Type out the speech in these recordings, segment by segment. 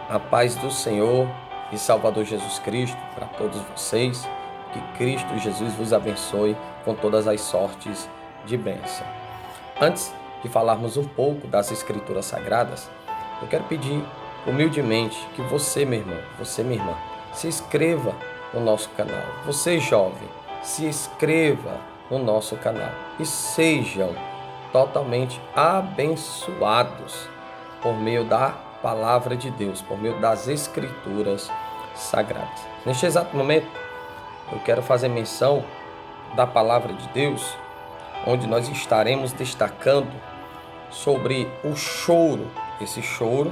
A paz do Senhor e Salvador Jesus Cristo para todos vocês. Que Cristo Jesus vos abençoe com todas as sortes de bênção. Antes de falarmos um pouco das Escrituras Sagradas, eu quero pedir humildemente que você, meu irmão, você, minha irmã, se inscreva no nosso canal. Você, jovem, se inscreva no nosso canal e sejam totalmente abençoados por meio da Palavra de Deus, por meio das Escrituras Sagradas. Neste exato momento, eu quero fazer menção da Palavra de Deus, onde nós estaremos destacando sobre o choro, esse choro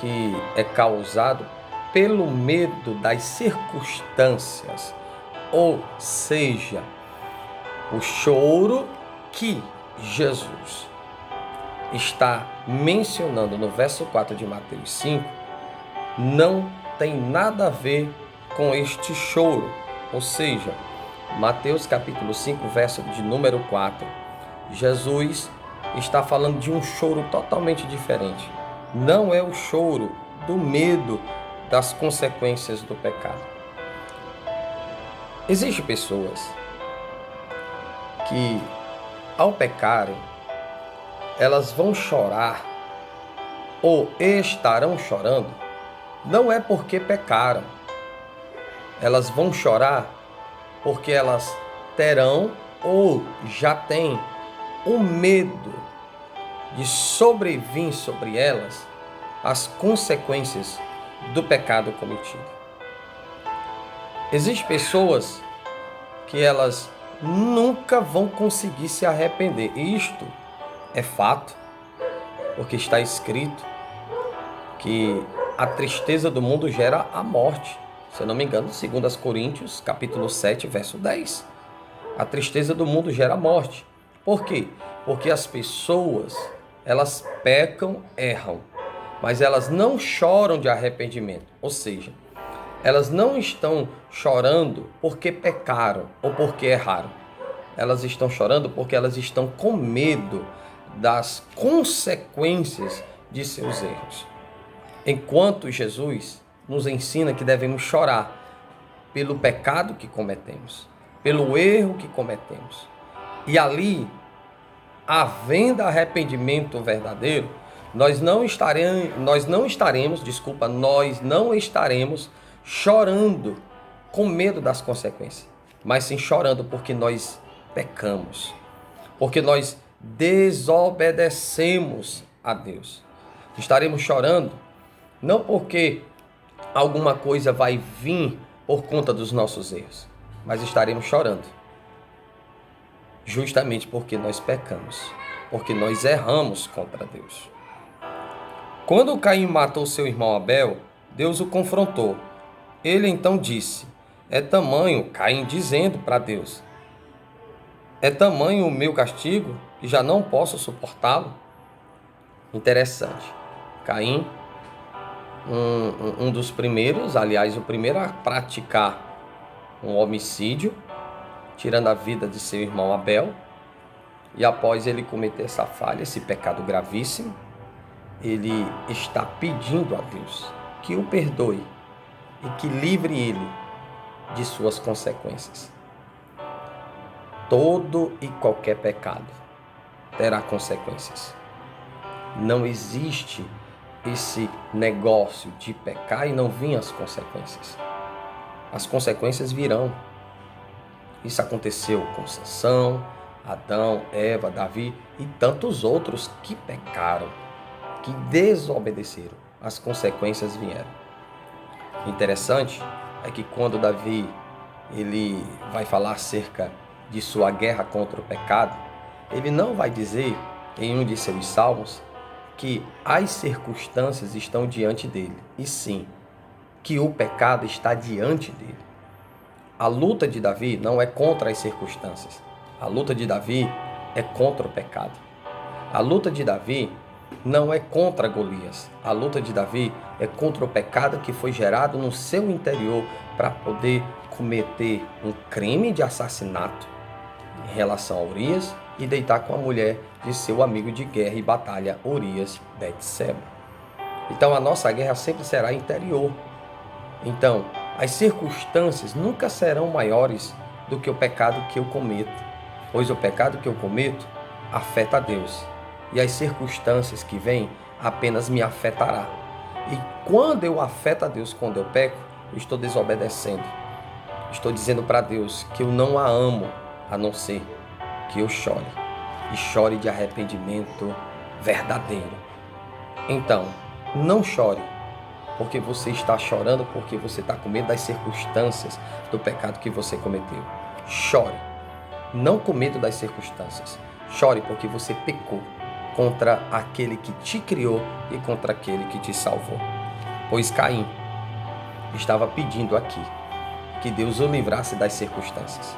que é causado pelo medo das circunstâncias, ou seja, o choro que Jesus está mencionando no verso 4 de Mateus 5, não tem nada a ver com este choro. Ou seja, Mateus capítulo 5, verso de número 4, Jesus está falando de um choro totalmente diferente. Não é o choro do medo das consequências do pecado. Existem pessoas que, ao pecarem, elas vão chorar ou estarão chorando, não é porque pecaram. Elas vão chorar porque elas terão ou já têm o medo de sobrevir sobre elas as consequências do pecado cometido. Existem pessoas que elas nunca vão conseguir se arrepender. Isto é fato, porque está escrito que a tristeza do mundo gera a morte. Se eu não me engano, 2 Coríntios, capítulo 7, verso 10. A tristeza do mundo gera a morte. Por quê? Porque as pessoas, elas pecam, erram, mas elas não choram de arrependimento. Ou seja, elas não estão chorando porque pecaram ou porque erraram. Elas estão chorando porque elas estão com medo das consequências de seus erros. Enquanto Jesus nos ensina que devemos chorar pelo pecado que cometemos, pelo erro que cometemos. E ali, havendo arrependimento verdadeiro, nós não estaremos chorando com medo das consequências, mas sim chorando porque nós pecamos, porque nós desobedecemos a Deus. Estaremos chorando não porque alguma coisa vai vir por conta dos nossos erros, mas estaremos chorando justamente porque nós pecamos, porque nós erramos contra Deus. Quando Caim matou seu irmão Abel, Deus o confrontou. Ele então disse, Caim dizendo para Deus, é tamanho o meu castigo que já não posso suportá-lo? Interessante. Caim, um dos primeiros, aliás, o primeiro a praticar um homicídio, tirando a vida de seu irmão Abel. E após ele cometer essa falha, esse pecado gravíssimo, ele está pedindo a Deus que o perdoe e que livre ele de suas consequências. Todo e qualquer pecado terá consequências. Não existe esse negócio de pecar e não vir as consequências. As consequências virão. Isso aconteceu com Sansão, Adão, Eva, Davi e tantos outros que pecaram, que desobedeceram. As consequências vieram. Interessante é que quando Davi ele vai falar acerca de sua guerra contra o pecado, ele não vai dizer em um de seus salmos que as circunstâncias estão diante dele, e sim que o pecado está diante dele. A luta de Davi não é contra as circunstâncias. A luta de Davi é contra o pecado. A luta de Davi não é contra Golias. A luta de Davi é contra o pecado que foi gerado no seu interior para poder cometer um crime de assassinato em relação a Urias e deitar com a mulher de seu amigo de guerra e batalha, Urias, Betseba. Então a nossa guerra sempre será interior. Então, as circunstâncias nunca serão maiores do que o pecado que eu cometo, pois o pecado que eu cometo afeta a Deus, e as circunstâncias que vêm apenas me afetará. E quando eu afeto a Deus, quando eu peco, eu estou desobedecendo. Estou dizendo para Deus que eu não a amo, a não ser que eu chore, e chore de arrependimento verdadeiro. Então, não chore, porque você está chorando, porque você está com medo das circunstâncias do pecado que você cometeu. Chore, não com medo das circunstâncias. Chore porque você pecou contra aquele que te criou e contra aquele que te salvou. Pois Caim estava pedindo aqui que Deus o livrasse das circunstâncias.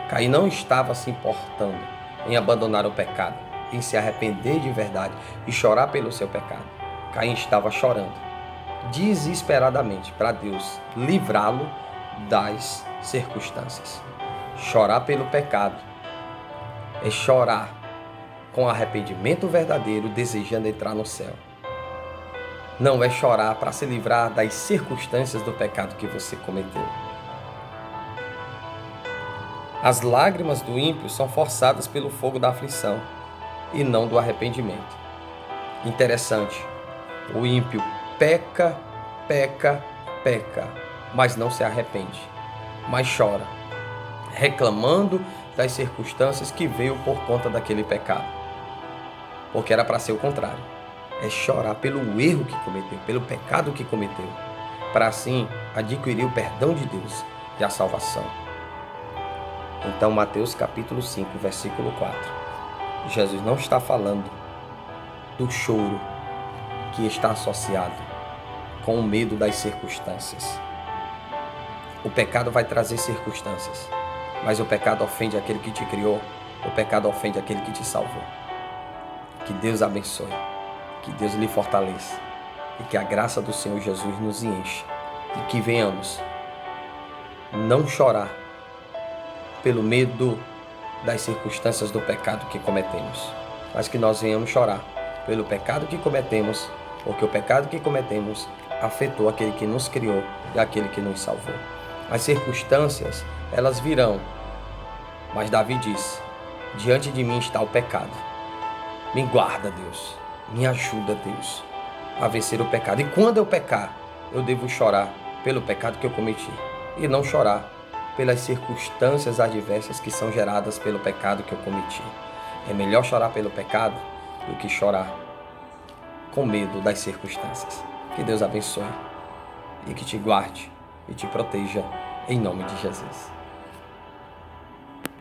Caim não estava se importando em abandonar o pecado, em se arrepender de verdade e chorar pelo seu pecado. Caim estava chorando desesperadamente para Deus livrá-lo das circunstâncias. Chorar pelo pecado é chorar com arrependimento verdadeiro, desejando entrar no céu. Não é chorar para se livrar das circunstâncias do pecado que você cometeu. As lágrimas do ímpio são forçadas pelo fogo da aflição e não do arrependimento. Interessante, o ímpio peca, mas não se arrepende, mas chora, reclamando das circunstâncias que veio por conta daquele pecado. Porque era para ser o contrário, é chorar pelo erro que cometeu, pelo pecado que cometeu, para assim adquirir o perdão de Deus e a salvação. Então, Mateus capítulo 5, versículo 4. Jesus não está falando do choro que está associado com o medo das circunstâncias. O pecado vai trazer circunstâncias, mas o pecado ofende aquele que te criou, o pecado ofende aquele que te salvou. Que Deus abençoe, que Deus lhe fortaleça e que a graça do Senhor Jesus nos enche e que venhamos não chorar pelo medo das circunstâncias do pecado que cometemos, mas que nós venhamos chorar pelo pecado que cometemos, porque o pecado que cometemos afetou aquele que nos criou e aquele que nos salvou. As circunstâncias, elas virão, mas Davi disse: diante de mim está o pecado. Me guarda, Deus, me ajuda, Deus, a vencer o pecado. E quando eu pecar, eu devo chorar pelo pecado que eu cometi e não chorar pelas circunstâncias adversas que são geradas pelo pecado que eu cometi. É melhor chorar pelo pecado do que chorar com medo das circunstâncias. Que Deus abençoe e que te guarde e te proteja em nome de Jesus.